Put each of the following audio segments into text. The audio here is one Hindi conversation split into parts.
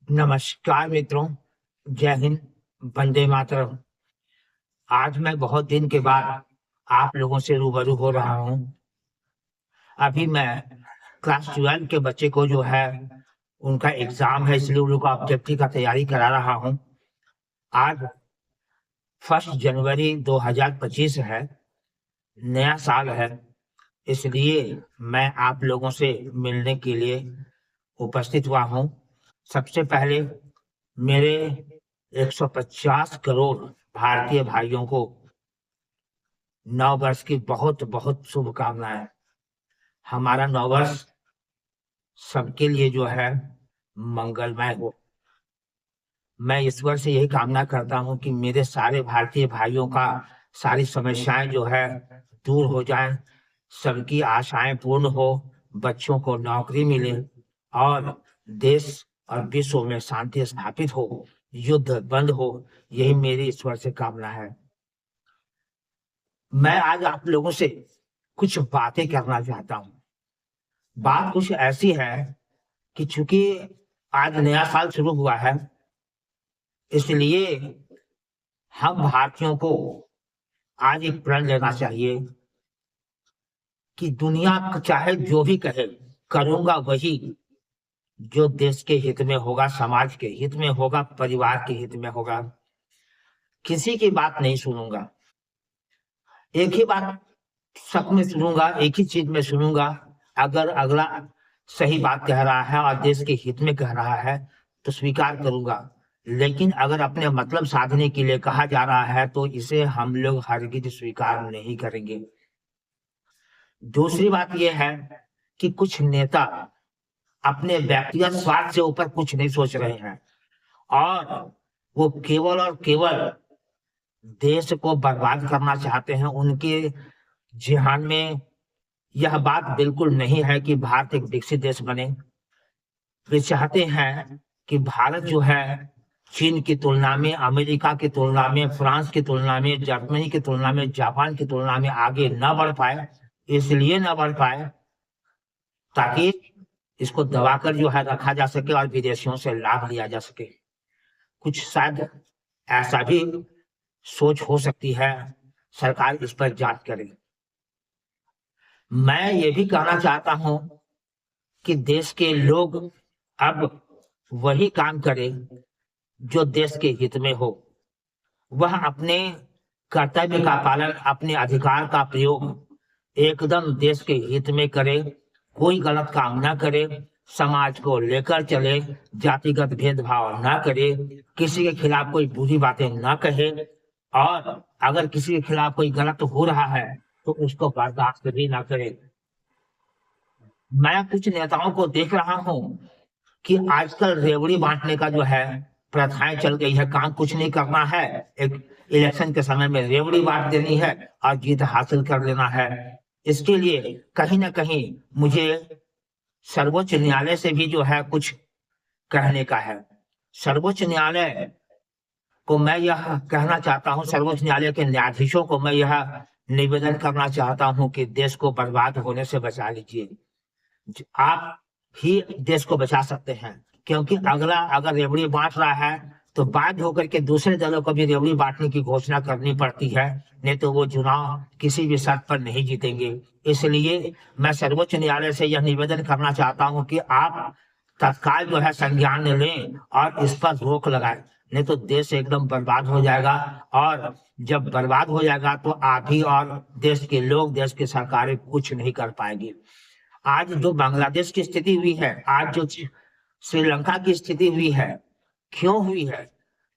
नमस्कार मित्रों, जय हिंद, वंदे मातरम। आज मैं बहुत दिन के बाद आप लोगों से रूबरू हो रहा हूँ। अभी मैं क्लास 12 के बच्चे को जो है उनका एग्जाम है, इसलिए उन लोग को ऑब्जेक्टिव का तैयारी करा रहा हूँ। आज 1 जनवरी 2025 है, नया साल है, इसलिए मैं आप लोगों से मिलने के लिए उपस्थित हुआ हूँ। सबसे पहले मेरे 150 करोड़ भारतीय भाइयों को नव वर्ष की बहुत बहुत शुभकामनाएं। हमारा नव वर्ष सबके लिए जो है मंगलमय हो। मैं ईश्वर से यही कामना करता हूं कि मेरे सारे भारतीय भाइयों का सारी समस्याएं जो है दूर हो जाएं, सबकी आशाएं पूर्ण हो, बच्चों को नौकरी मिले और देश और विश्व में शांति स्थापित हो, युद्ध बंद हो। यही मेरी ईश्वर से कामना है। मैं आज आप लोगों से कुछ बातें करना चाहता हूँ। बात कुछ ऐसी है कि चूंकि आज नया साल शुरू हुआ है, इसलिए हम भारतीयों को आज एक प्रण लेना चाहिए कि दुनिया चाहे जो भी कहे, करूंगा वही जो देश के हित में होगा, समाज के हित में होगा, परिवार के हित में होगा। किसी की बात नहीं सुनूंगा। एक ही बात सब में सुनूंगा, एक ही चीज में सुनूंगा। अगर अगला सही बात कह रहा है और देश के हित में कह रहा है तो स्वीकार करूंगा, लेकिन अगर अपने मतलब साधने के लिए कहा जा रहा है तो इसे हम लोग हरगिज स्वीकार नहीं करेंगे। दूसरी बात यह है कि कुछ नेता अपने व्यक्तिगत स्वार्थ से ऊपर कुछ नहीं सोच रहे हैं और वो केवल और केवल देश को बर्बाद करना चाहते हैं। उनके जिहान में यह बात बिल्कुल नहीं है कि भारत एक विकसित देश बने। वे चाहते हैं कि भारत जो है चीन की तुलना में, अमेरिका की तुलना में, फ्रांस की तुलना में, जर्मनी की तुलना में, जापान की तुलना में आगे न बढ़ पाए। इसलिए न बढ़ पाए ताकि इसको दबाकर जो है रखा जा सके और विदेशियों से लाभ लिया जा सके। कुछ शायद ऐसा भी सोच हो सकती है, सरकार इस पर जांच करे। मैं ये भी कहना चाहता हूं कि देश के लोग अब वही काम करें जो देश के हित में हो। वह अपने कर्तव्य का पालन, अपने अधिकार का प्रयोग एकदम देश के हित में करे, कोई गलत काम ना करे, समाज को लेकर चले, जातिगत भेदभाव ना करे, किसी के खिलाफ कोई बुरी बातें ना कहे और अगर किसी के खिलाफ कोई गलत हो रहा है तो उसको बर्दाश्त भी ना करे। मैं कुछ नेताओं को देख रहा हूं कि आजकल रेवड़ी बांटने का जो है प्रथाएं चल गई है। काम कुछ नहीं करना है, एक इलेक्शन के समय में रेवड़ी बांट देनी है और जीत हासिल कर लेना है। इसके लिए कहीं ना कहीं मुझे सर्वोच्च न्यायालय से भी जो है कुछ कहने का है। सर्वोच्च न्यायालय को मैं यह कहना चाहता हूं, सर्वोच्च न्यायालय के न्यायाधीशों को मैं यह निवेदन करना चाहता हूं कि देश को बर्बाद होने से बचा लीजिए। आप ही देश को बचा सकते हैं, क्योंकि अगला अगर रेवड़ी बांट रहा है तो बाध्य होकर के दूसरे दलों को भी रेवड़ी बांटने की घोषणा करनी पड़ती है, नहीं तो वो चुनाव किसी भी शर्त पर नहीं जीतेंगे। इसलिए मैं सर्वोच्च न्यायालय से यह निवेदन करना चाहता हूं कि आप तत्काल जो है संज्ञान लें और इस पर रोक लगाएं, नहीं तो देश एकदम बर्बाद हो जाएगा। और जब बर्बाद हो जाएगा तो आप ही और देश के लोग, देश की सरकारें कुछ नहीं कर पाएंगी। आज जो बांग्लादेश की स्थिति हुई है, आज जो श्रीलंका की स्थिति हुई है, क्यों हुई है?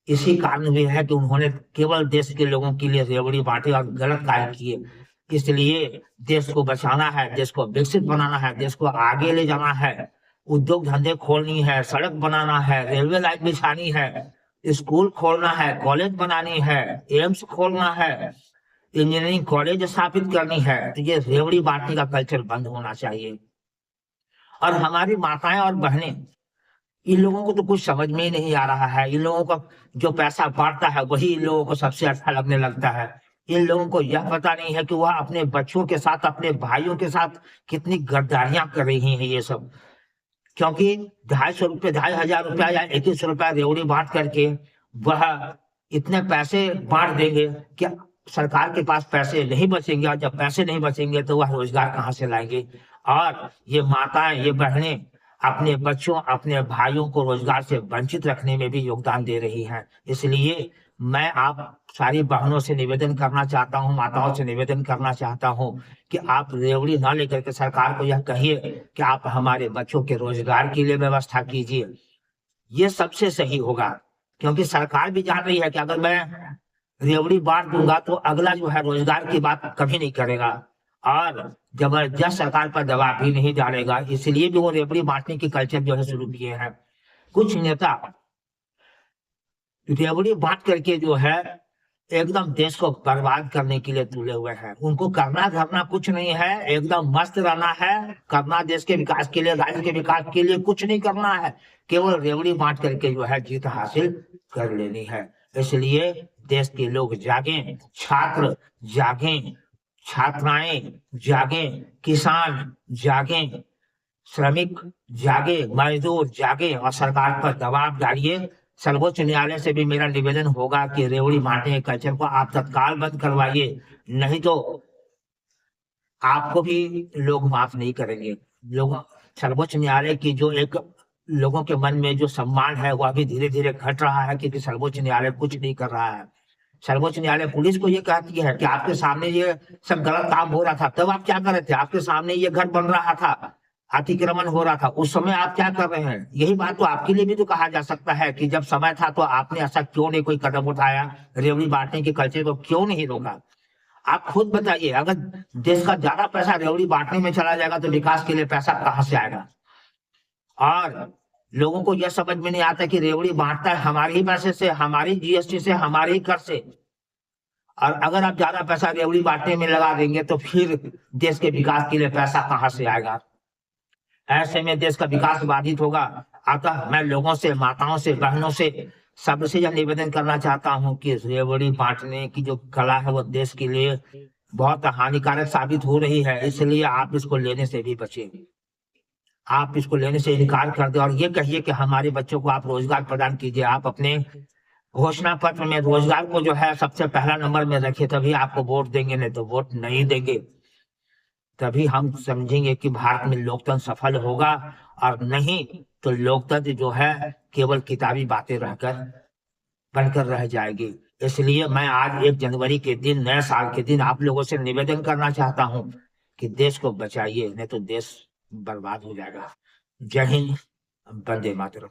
इसी कारण हुई है कि उन्होंने केवल देश के लोगों के लिए रेवड़ी बांटे और गलत कार्य किए। इसलिए देश को बचाना है, देश को विकसित बनाना है, देश को आगे ले जाना है, उद्योग धंधे खोलनी है, सड़क बनाना है, रेलवे लाइन बिछानी है, स्कूल खोलना है, कॉलेज बनानी है, एम्स खोलना है, इंजीनियरिंग कॉलेज स्थापित करनी है, तो ये रेवड़ी बांटने का कल्चर बंद होना चाहिए। और हमारी माताएं और बहनें, इन लोगों को तो कुछ समझ में ही नहीं आ रहा है। इन लोगों का जो पैसा बांटता है वही इन लोगों को सबसे अच्छा लगने लगता है। इन लोगों को यह पता नहीं है कि वह अपने बच्चों के साथ, अपने भाइयों के साथ कितनी गद्दारियां कर रही हैं। ये सब क्योंकि 250 रुपये, 2500 रुपया या 2100 रुपया रेवड़ी बांट करके वह इतने पैसे बांट देंगे कि सरकार के पास पैसे नहीं बचेंगे, और जब पैसे नहीं बचेंगे तो वह रोजगार कहाँ से लाएंगे। और ये माताएं, ये बहनें अपने बच्चों, अपने भाइयों को रोजगार से वंचित रखने में भी योगदान दे रही हैं। इसलिए मैं आप सारी बहनों से निवेदन करना चाहता हूं, माताओं से निवेदन करना चाहता हूं कि आप रेवड़ी ना लेकर के सरकार को यह कहिए कि आप हमारे बच्चों के रोजगार के लिए व्यवस्था कीजिए। ये सबसे सही होगा, क्योंकि सरकार भी जान रही है कि अगर मैं रेवड़ी बांट दूंगा तो अगला जो है रोजगार की बात कभी नहीं करेगा, और जबरदस्त सरकार पर दबाव भी नहीं डालेगा। इसलिए भी वो रेवड़ी बांटने की कल्चर जो है शुरू किए हैं। कुछ नेता रेवड़ी बांट करके जो है एकदम देश को बर्बाद करने के लिए तुले हुए हैं। उनको करना धरना कुछ नहीं है, एकदम मस्त रहना है, करना देश के विकास के लिए, राज्य के विकास के लिए कुछ नहीं करना है, केवल रेवड़ी बांट करके जो है जीत हासिल कर लेनी है। इसलिए देश के लोग जागें, छात्र जागें, छात्राएं जागें, किसान जागें, श्रमिक जागे, मजदूर जागे, और सरकार पर दबाव डालिए। सर्वोच्च न्यायालय से भी मेरा निवेदन होगा कि रेवड़ी बांटने के कल्चर को आप तत्काल बंद करवाइए, नहीं तो आपको भी लोग माफ नहीं करेंगे। लोग, सर्वोच्च न्यायालय की जो एक लोगों के मन में जो सम्मान है वह भी धीरे धीरे घट रहा है, क्योंकि सर्वोच्च न्यायालय कुछ नहीं कर रहा है। सर्वोच्च न्यायालय पुलिस को ये कहती है कि आपके सामने ये सब गलत काम हो रहा था, तब आप क्या कर रहे थे? आपके सामने ये घर बन रहा था, अतिक्रमण हो रहा था, उस समय आप क्या कर रहे हैं? यही बात तो आपके लिए भी तो कहा जा सकता है कि जब समय था तो आपने ऐसा क्यों नहीं कोई कदम उठाया, रेवड़ी बांटने के कल्चर को क्यों नहीं रोका? आप खुद बताइए, अगर देश का ज्यादा पैसा रेवड़ी बांटने में चला जाएगा तो विकास के लिए पैसा कहाँ से आएगा? और लोगों को यह समझ में नहीं आता कि रेवड़ी बांटता है हमारे ही पैसे से, हमारी जीएसटी से, हमारे ही कर से। और अगर आप ज्यादा पैसा रेवड़ी बांटने में लगा देंगे तो फिर देश के विकास के लिए पैसा कहाँ से आएगा? ऐसे में देश का विकास बाधित होगा। अतः मैं लोगों से, माताओं से, बहनों से, सबसे यह निवेदन करना चाहता हूं कि रेवड़ी बांटने की जो कला है वो देश के लिए बहुत हानिकारक साबित हो रही है। इसलिए आप इसको लेने से भी बचें, आप इसको लेने से इनकार कर दें, और ये कहिए कि हमारे बच्चों को आप रोजगार प्रदान कीजिए। आप अपने घोषणा पत्र में रोजगार को जो है सबसे पहला नंबर में रखिए, तभी आपको वोट देंगे, नहीं तो वोट नहीं देंगे। तभी हम समझेंगे कि भारत में लोकतंत्र सफल होगा, और नहीं तो लोकतंत्र जो है केवल किताबी बातें रहकर बनकर रह जाएगी। इसलिए मैं आज 1 जनवरी के दिन, नए साल के दिन, आप लोगों से निवेदन करना चाहता हूं कि देश को बचाइए, नहीं तो देश बर्बाद हो जाएगा। जय हिंद, वंदे मातरम।